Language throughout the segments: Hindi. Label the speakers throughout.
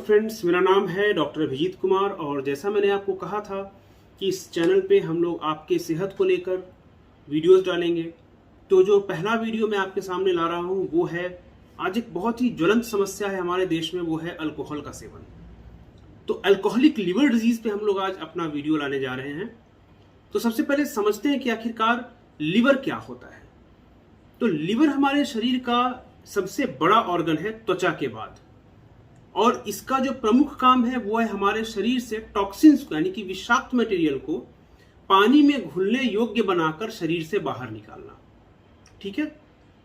Speaker 1: फ्रेंड्स, मेरा नाम है डॉक्टर अभिजीत कुमार और जैसा मैंने आपको कहा था कि इस चैनल पे हम लोग आपके सेहत को लेकर वीडियोस डालेंगे। तो जो पहला वीडियो मैं आपके सामने ला रहा हूँ वो है, आज एक बहुत ही ज्वलंत समस्या है हमारे देश में, वो है अल्कोहल का सेवन। तो अल्कोहलिक लिवर डिजीज पे हम लोग आज अपना वीडियो लाने जा रहे हैं। तो सबसे पहले समझते हैं कि आखिरकार लिवर क्या होता है। तो लिवर हमारे शरीर का सबसे बड़ा ऑर्गन है त्वचा के बाद, और इसका जो प्रमुख काम है वो है हमारे शरीर से टॉक्सिन्स को, यानी कि विषाक्त मटेरियल को पानी में घुलने योग्य बनाकर शरीर से बाहर निकालना। ठीक है,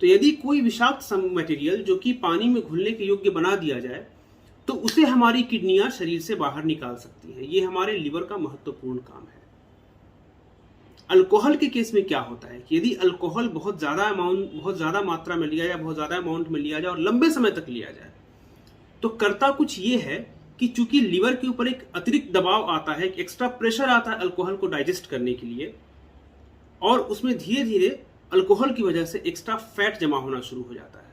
Speaker 1: तो यदि कोई विषाक्त मटेरियल जो कि पानी में घुलने के योग्य बना दिया जाए तो उसे हमारी किडनियां शरीर से बाहर निकाल सकती हैं। ये हमारे लिवर का महत्वपूर्ण काम है। अल्कोहल के केस में क्या होता है कि यदि अल्कोहल बहुत ज्यादा मात्रा में लिया जाए, बहुत ज्यादा अमाउंट में लिया जाए और लंबे समय तक लिया जाए, तो करता कुछ ये है कि चूंकि लिवर के ऊपर एक अतिरिक्त दबाव आता है, एक एक्स्ट्रा प्रेशर आता है अल्कोहल को डाइजेस्ट करने के लिए, और उसमें धीरे धीरे अल्कोहल की वजह से एक्स्ट्रा फैट जमा होना शुरू हो जाता है,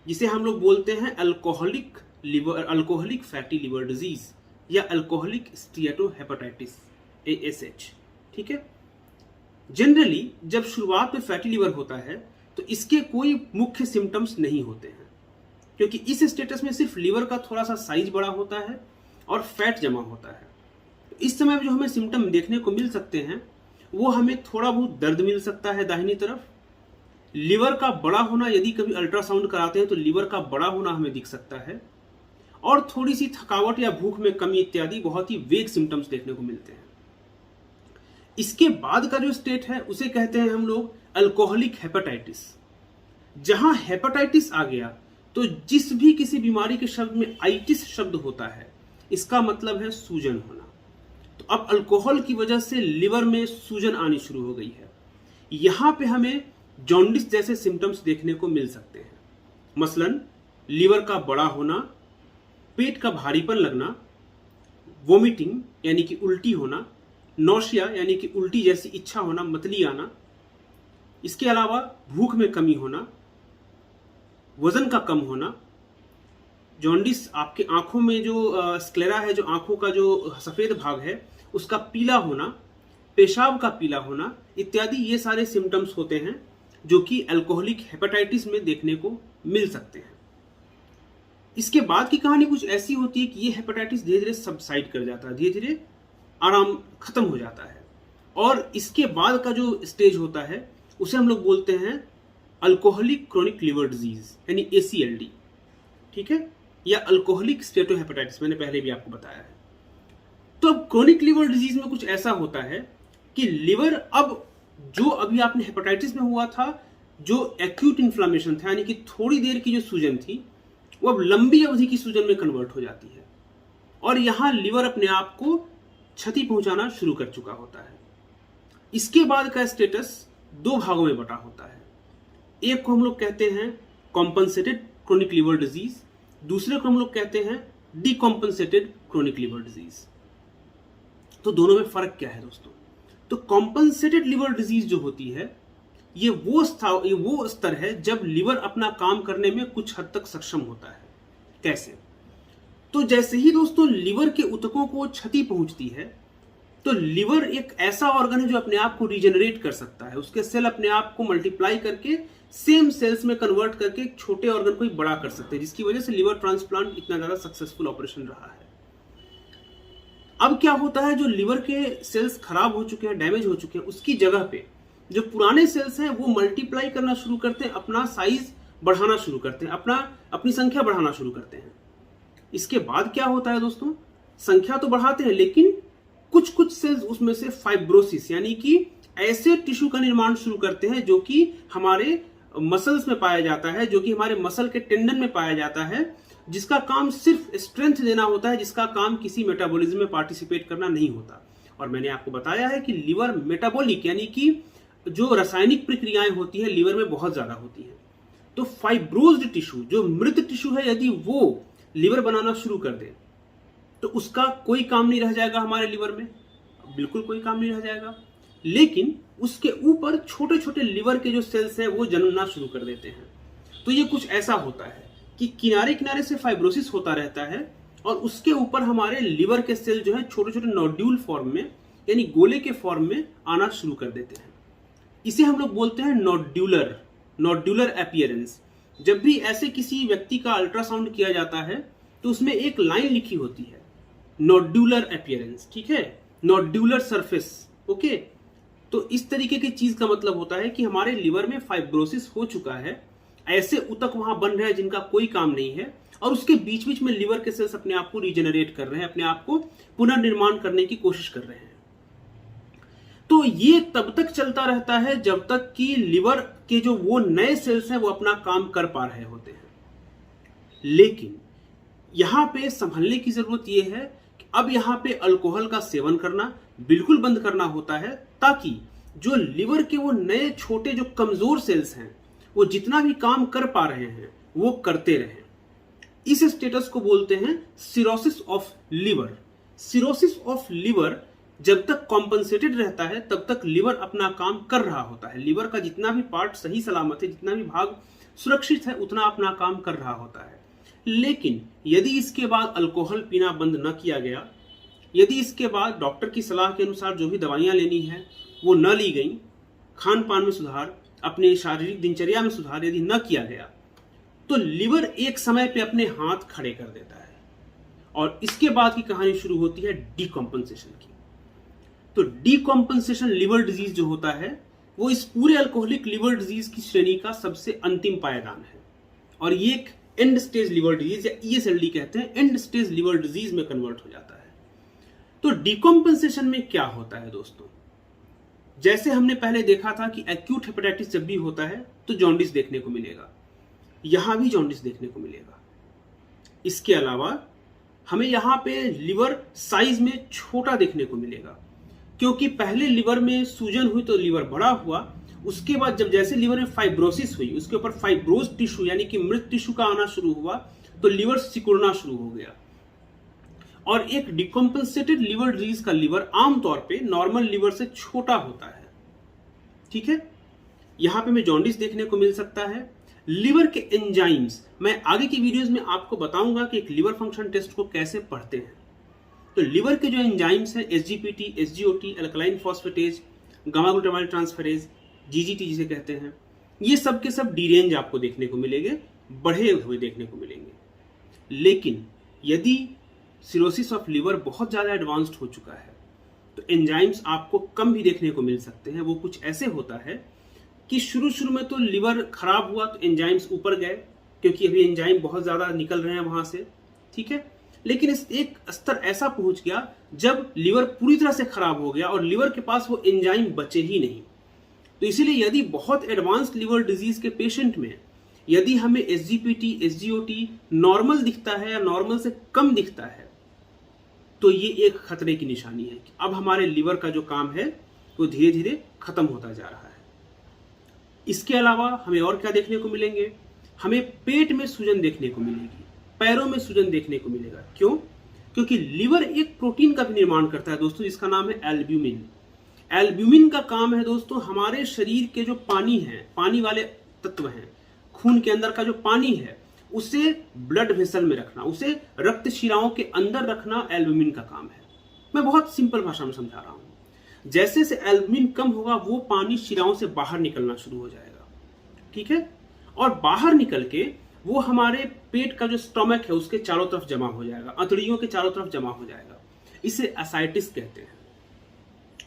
Speaker 1: जिसे हम लोग बोलते हैं अल्कोहलिक फैटी लिवर डिजीज या अल्कोहलिक स्टीएटोहेपेटाइटिस ASH। ठीक है, जनरली जब शुरुआत में फैटी लिवर होता है तो इसके कोई मुख्य सिम्टम्स नहीं होते हैं, क्योंकि इस स्टेटस में सिर्फ लिवर का थोड़ा सा साइज बड़ा होता है और फैट जमा होता है। इस समय जो हमें सिम्टम देखने को मिल सकते हैं वो हमें थोड़ा बहुत दर्द मिल सकता है दाहिनी तरफ, लिवर का बड़ा होना, यदि कभी अल्ट्रासाउंड कराते हैं तो लिवर का बड़ा होना हमें दिख सकता है, और थोड़ी सी थकावट या भूख में कमी इत्यादि बहुत ही वेग सिम्टम्स देखने को मिलते हैं। इसके बाद का जो स्टेट है उसे कहते हैं हम लोग अल्कोहलिक हेपेटाइटिस। जहां हेपेटाइटिस आ गया तो जिस भी किसी बीमारी के शब्द में आइटिस शब्द होता है, इसका मतलब है सूजन होना। तो अब अल्कोहल की वजह से लिवर में सूजन आनी शुरू हो गई है। यहां पे हमें जॉन्डिस जैसे सिम्टम्स देखने को मिल सकते हैं, मसलन लिवर का बड़ा होना, पेट का भारीपन लगना, वोमिटिंग यानी कि उल्टी होना, नौशिया यानी कि उल्टी जैसी इच्छा होना, मतली आना, इसके अलावा भूख में कमी होना, वजन का कम होना, जॉन्डिस आपके आंखों में जो स्क्लेरा है, जो आंखों का जो सफेद भाग है उसका पीला होना, पेशाब का पीला होना इत्यादि, ये सारे सिम्टम्स होते हैं जो कि अल्कोहलिक हेपेटाइटिस में देखने को मिल सकते हैं। इसके बाद की कहानी कुछ ऐसी होती है कि ये हेपेटाइटिस धीरे धीरे सबसाइड कर जाता है, धीरे धीरे आराम खत्म हो जाता है, और इसके बाद का जो स्टेज होता है उसे हम लोग बोलते हैं अल्कोहलिक क्रोनिक लिवर डिजीज यानी ACLD। ठीक है, या अल्कोहलिक स्टीएटोहेपेटाइटिस, मैंने पहले भी आपको बताया है। तो अब क्रोनिक लिवर डिजीज में कुछ ऐसा होता है कि लिवर अब जो अभी आपने हेपेटाइटिस में हुआ था, जो एक्यूट इन्फ्लामेशन था यानी कि थोड़ी देर की जो सूजन थी, वो अब लंबी अवधि की सूजन में कन्वर्ट हो जाती है, और यहां लिवर अपने आप को क्षति पहुंचाना शुरू कर चुका होता है। इसके बाद का स्टेटस दो भागों में बटा होता है। एक को हम लोग कहते हैं कॉम्पनसेटेड क्रोनिक लिवर डिजीज, दूसरे को हम लोग कहते हैं डीकॉम्पनसेटेड क्रोनिक लिवर डिजीज। तो दोनों में फर्क क्या है दोस्तों? तो कॉम्पनसेटेड लिवर डिजीज जो होती है ये वो स्तर है जब लिवर अपना काम करने में कुछ हद तक सक्षम होता है। कैसे? तो जैसे ही दोस्तों लिवर के ऊतकों को क्षति पहुंचती है तो लिवर एक ऐसा ऑर्गन है जो अपने आप को रीजनरेट कर सकता है, उसके सेल अपने आप को मल्टीप्लाई करके सेम सेल्स में कन्वर्ट करके एक छोटे ऑर्गन को ही बड़ा कर सकते हैं, जिसकी वजह से लिवर ट्रांसप्लांट इतना ज्यादा सक्सेसफुल ऑपरेशन रहा है। अब क्या होता है, जो लिवर के सेल्स खराब हो चुके हैं, डैमेज हो चुके हैं, उसकी जगह पे जो पुराने सेल्स हैं वो मल्टीप्लाई करना शुरू करते हैं, अपना साइज बढ़ाना शुरू करते हैं, अपनी संख्या बढ़ाना शुरू करते हैं। इसके बाद क्या होता है दोस्तों, संख्या तो बढ़ाते हैं लेकिन कुछ सेल्स उसमें से फाइब्रोसिस यानी कि ऐसे टिश्यू का निर्माण शुरू करते हैं जो कि हमारे मसल्स में पाया जाता है, जो कि हमारे मसल के टेंडन में पाया जाता है, जिसका काम सिर्फ स्ट्रेंथ देना होता है, जिसका काम किसी मेटाबॉलिज्म में पार्टिसिपेट करना नहीं होता। और मैंने आपको बताया है कि लिवर मेटाबॉलिक यानी कि जो रासायनिक प्रक्रियाएं होती है लिवर में बहुत ज्यादा होती है। तो फाइब्रोज्ड टिश्यू, जो मृत टिश्यू है, यदि वो लिवर बनाना शुरू कर दे तो उसका कोई काम नहीं रह जाएगा हमारे लिवर में, बिल्कुल कोई काम नहीं रह जाएगा। लेकिन उसके ऊपर छोटे छोटे लिवर के जो सेल्स हैं वो जन्मना शुरू कर देते हैं। तो ये कुछ ऐसा होता है कि किनारे किनारे से फाइब्रोसिस होता रहता है और उसके ऊपर हमारे लिवर के सेल जो है छोटे छोटे नोड्यूल फॉर्म में यानी गोले के फॉर्म में आना शुरू कर देते हैं। इसे हम लोग बोलते हैं नोड्यूलर अपीयरेंस। जब भी ऐसे किसी व्यक्ति का अल्ट्रासाउंड किया जाता है तो उसमें एक लाइन लिखी होती है नोड्यूलर अपीयरेंस, ठीक है, नोड्यूलर सरफेस, ओके। तो इस तरीके की चीज का मतलब होता है कि हमारे लिवर में फाइब्रोसिस हो चुका है, ऐसे ऊतक वहां बन रहे हैं जिनका कोई काम नहीं है, और उसके बीच बीच में लिवर के सेल्स अपने आप को रीजेनरेट कर रहे हैं, अपने आप को पुनर्निर्माण करने की कोशिश कर रहे हैं। तो ये तब तक चलता रहता है जब तक कि लिवर के जो वो नए सेल्स हैं वो अपना काम कर पा रहे होते हैं। लेकिन यहां पे संभलने की जरूरत यह है कि अब यहां पे अल्कोहल का सेवन करना बिल्कुल बंद करना होता है, ताकि जो लिवर के वो नए छोटे जो कमजोर सेल्स हैं वो जितना भी काम कर पा रहे हैं वो करते रहें। इस स्टेटस को बोलते हैं cirrhosis of liver. Cirrhosis of liver जब तक कॉम्पनसेटेड रहता है तब तक लिवर अपना काम कर रहा होता है। लिवर का जितना भी पार्ट सही सलामत है, जितना भी भाग सुरक्षित है, उतना अपना काम कर रहा होता है। लेकिन यदि इसके बाद अल्कोहल पीना बंद न किया गया, यदि इसके बाद डॉक्टर की सलाह के अनुसार जो भी दवाइयां लेनी है वो न ली गई, खान पान में सुधार, अपने शारीरिक दिनचर्या में सुधार यदि न किया गया, तो लिवर एक समय पे अपने हाथ खड़े कर देता है और इसके बाद की कहानी शुरू होती है डीकॉम्पनसेशन की। तो डीकॉम्पनसेशन लिवर डिजीज जो होता है वो इस पूरे अल्कोहलिक लिवर डिजीज की श्रेणी का सबसे अंतिम पायदान है, और ये एक एंड स्टेज लिवर डिजीज या ESLD कहते हैं, एंड स्टेज लिवर डिजीज में कन्वर्ट हो जाता है। तो डीकॉम्पनसेशन में क्या होता है दोस्तों? जैसे हमने पहले देखा था कि एक्यूट हेपेटाइटिस जब भी होता है तो जॉन्डिस देखने को मिलेगा, यहां भी जॉन्डिस देखने को मिलेगा। इसके अलावा हमें यहां पे लिवर साइज में छोटा देखने को मिलेगा, क्योंकि पहले लिवर में सूजन हुई तो लिवर बड़ा हुआ, उसके बाद जब जैसे लिवर में फाइब्रोसिस हुई, उसके ऊपर फाइब्रोज टिश्यू यानी कि मृत टिश्यू का आना शुरू हुआ, तो लिवर सिकुड़ना शुरू हो गया। और एक डिकम्पनसेटेड लिवर डिजीज का लिवर आमतौर पे नॉर्मल लिवर से छोटा होता है, ठीक है। यहां पे हमें जॉन्डिस देखने को मिल सकता है। लिवर के एंजाइम्स मैं आगे की वीडियोस में आपको बताऊंगा कि एक लिवर फंक्शन टेस्ट को कैसे पढ़ते हैं। तो लिवर के जो एंजाइम्स हैं SGPT, SGOT, alkaline phosphatase, gamma glutamyl transferase, GGT जिसे कहते हैं, ये सब के सब डीरेंज आपको देखने को मिलेंगे, बढ़े हुए देखने को मिलेंगे। लेकिन यदि सिरोसिस ऑफ लिवर बहुत ज्यादा एडवांस्ड हो चुका है तो एंजाइम्स आपको कम भी देखने को मिल सकते हैं। वो कुछ ऐसे होता है कि शुरू में तो लिवर खराब हुआ तो एंजाइम्स ऊपर गए, क्योंकि अभी एंजाइम बहुत ज्यादा निकल रहे हैं वहां से, ठीक है। लेकिन इस एक स्तर ऐसा पहुंच गया जब लिवर पूरी तरह से खराब हो गया और लिवर के पास वो एंजाइम बचे ही नहीं। तो इसीलिए यदि बहुत एडवांस्ड लिवर डिजीज के पेशेंट में यदि हमें SGPT, SGOT नॉर्मल दिखता है या नॉर्मल से कम दिखता है, तो ये एक खतरे की निशानी है कि अब हमारे लिवर का जो काम है वो धीरे धीरे खत्म होता जा रहा है। इसके अलावा हमें और क्या देखने को मिलेंगे? हमें पेट में सूजन देखने को मिलेगी, पैरों में सूजन देखने को मिलेगा। क्यों? क्योंकि लिवर एक प्रोटीन का भी निर्माण करता है दोस्तों, जिसका नाम है एल्ब्यूमिन। एल्ब्यूमिन का काम है दोस्तों हमारे शरीर के जो पानी है, पानी वाले तत्व हैं, खून के अंदर का जो पानी है उसे ब्लड वेसल में रखना, उसे रक्त शिराओं के अंदर रखना एल्ब्यूमिन का काम है। मैं बहुत सिंपल भाषा में समझा रहा हूं। जैसे से एल्ब्यूमिन कम होगा वो पानी शिराओं से बाहर निकलना शुरू हो जाएगा, ठीक है, और बाहर निकल के वो हमारे पेट का जो स्टोमक है उसके चारों तरफ जमा हो जाएगा, अंतड़ियों के चारों तरफ जमा हो जाएगा। इसे एसाइटिस कहते हैं।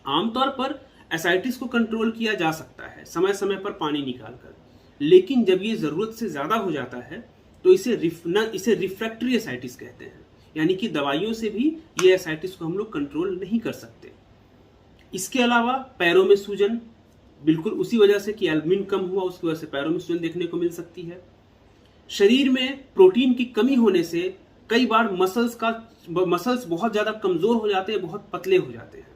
Speaker 1: आमतौर पर एसाइटिस को कंट्रोल किया जा सकता है समय समय पर पानी निकालकर, लेकिन जब ये जरूरत से ज्यादा हो जाता है तो इसे रिफ्रैक्टरी एसाइटिस कहते हैं, यानी कि दवाइयों से भी ये एसाइटिस को हम लोग कंट्रोल नहीं कर सकते। इसके अलावा पैरों में सूजन, बिल्कुल उसी वजह से कि एल्ब्यूमिन कम हुआ उसकी वजह से पैरों में सूजन देखने को मिल सकती है। शरीर में प्रोटीन की कमी होने से कई बार मसल्स बहुत ज्यादा कमजोर हो जाते हैं, बहुत पतले हो जाते हैं,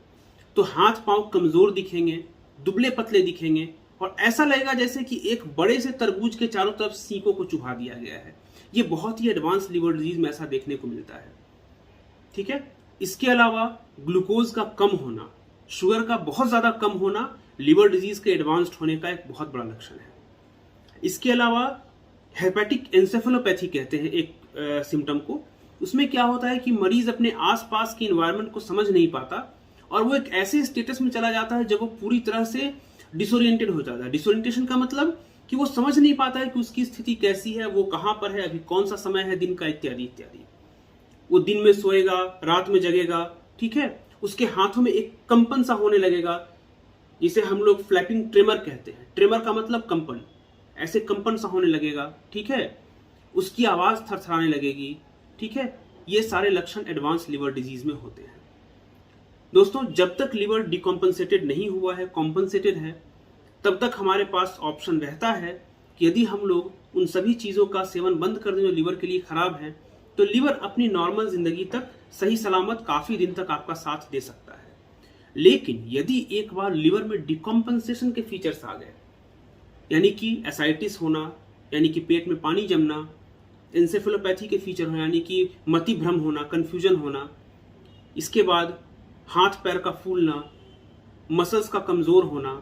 Speaker 1: तो हाथ पांव कमजोर दिखेंगे, दुबले पतले दिखेंगे और ऐसा लगेगा जैसे कि एक बड़े से तरबूज के चारों तरफ सीकों को चुभा दिया गया है। ये बहुत ही एडवांस लिवर डिजीज में ऐसा देखने को मिलता है, ठीक है। इसके अलावा ग्लूकोज का कम होना, शुगर का बहुत ज्यादा कम होना लिवर डिजीज के एडवांस्ड होने का एक बहुत बड़ा लक्षण है। इसके अलावा हेपेटिक एंसेफेलोपैथी कहते हैं एक सिम्टम को, उसमें क्या होता है कि मरीज अपने आसपास के इन्वायरमेंट को समझ नहीं पाता और वो एक ऐसे स्टेटस में चला जाता है जब वो पूरी तरह से डिसोरिएंटेड हो जाता है। डिसोरिएंटेशन का मतलब कि वो समझ नहीं पाता है कि उसकी स्थिति कैसी है, वो कहाँ पर है, अभी कौन सा समय है दिन का, इत्यादि इत्यादि। वो दिन में सोएगा, रात में जगेगा, ठीक है। उसके हाथों में एक कंपन सा होने लगेगा, जिसे हम लोग फ्लैपिंग ट्रेमर कहते हैं। ट्रेमर का मतलब कंपन, ऐसे कंपन सा होने लगेगा, ठीक है। उसकी आवाज थरथराने लगेगी, ठीक है। ये सारे लक्षण एडवांस लिवर डिजीज में होते हैं। दोस्तों, जब तक लिवर डिकॉम्पनसेटेड नहीं हुआ है, कॉम्पनसेटेड है, तब तक हमारे पास ऑप्शन रहता है कि यदि हम लोग उन सभी चीज़ों का सेवन बंद कर दें जो लिवर के लिए खराब है, तो लिवर अपनी नॉर्मल जिंदगी तक सही सलामत काफ़ी दिन तक आपका साथ दे सकता है। लेकिन यदि एक बार लिवर में डिकॉम्पनसेशन के फीचर्स आ गए, यानी कि एसाइटिस होना, यानी कि पेट में पानी जमना, एंसेफेलोपैथी के फीचर होना, यानी कि मति भ्रम होना, कन्फ्यूजन होना, इसके बाद हाथ पैर का फूलना, मसल्स का कमज़ोर होना,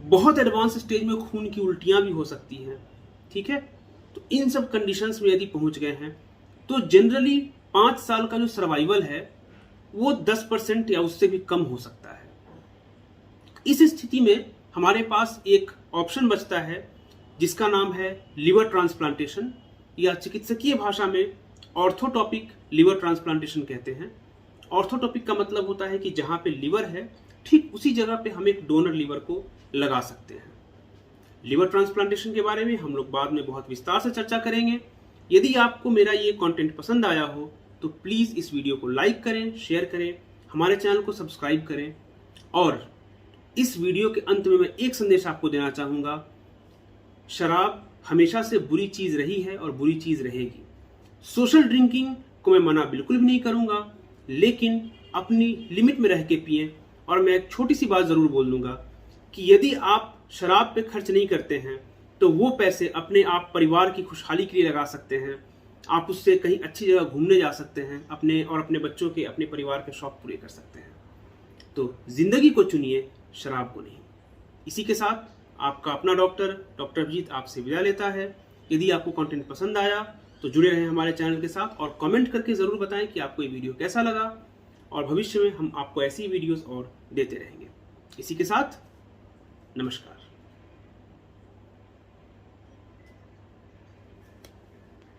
Speaker 1: बहुत एडवांस स्टेज में खून की उल्टियां भी हो सकती हैं, ठीक है। तो इन सब कंडीशंस में यदि पहुंच गए हैं तो जनरली 5 साल का जो सर्वाइवल है वो 10% या उससे भी कम हो सकता है। इस स्थिति में हमारे पास एक ऑप्शन बचता है जिसका नाम है लिवर ट्रांसप्लांटेशन, या चिकित्सकीय भाषा में ऑर्थोटॉपिक लिवर ट्रांसप्लांटेशन कहते हैं। ऑर्थोटॉपिक का मतलब होता है कि जहां पे लिवर है ठीक उसी जगह पे हम एक डोनर लिवर को लगा सकते हैं। लिवर ट्रांसप्लांटेशन के बारे में हम लोग बाद में बहुत विस्तार से चर्चा करेंगे। यदि आपको मेरा ये कंटेंट पसंद आया हो तो प्लीज़ इस वीडियो को लाइक करें, शेयर करें, हमारे चैनल को सब्सक्राइब करें। और इस वीडियो के अंत में मैं एक संदेश आपको देना चाहूँगा, शराब हमेशा से बुरी चीज़ रही है और बुरी चीज़ रहेगी। सोशल ड्रिंकिंग को मैं मना बिल्कुल भी नहीं करूँगा, लेकिन अपनी लिमिट में रह के पिएं। और मैं एक छोटी सी बात ज़रूर बोल दूँगा कि यदि आप शराब पे खर्च नहीं करते हैं तो वो पैसे अपने आप परिवार की खुशहाली के लिए लगा सकते हैं। आप उससे कहीं अच्छी जगह घूमने जा सकते हैं, अपने बच्चों के, अपने परिवार के शौक पूरे कर सकते हैं। तो जिंदगी को चुनिए, शराब को नहीं। इसी के साथ आपका अपना डॉक्टर अभिजीत आपसे विदा लेता है। यदि आपको कंटेंट पसंद आया तो जुड़े रहें हमारे चैनल के साथ और कमेंट करके ज़रूर बताएं कि आपको ये वीडियो कैसा लगा, और भविष्य में हम आपको ऐसी वीडियोस और देते रहेंगे। इसी के साथ नमस्कार।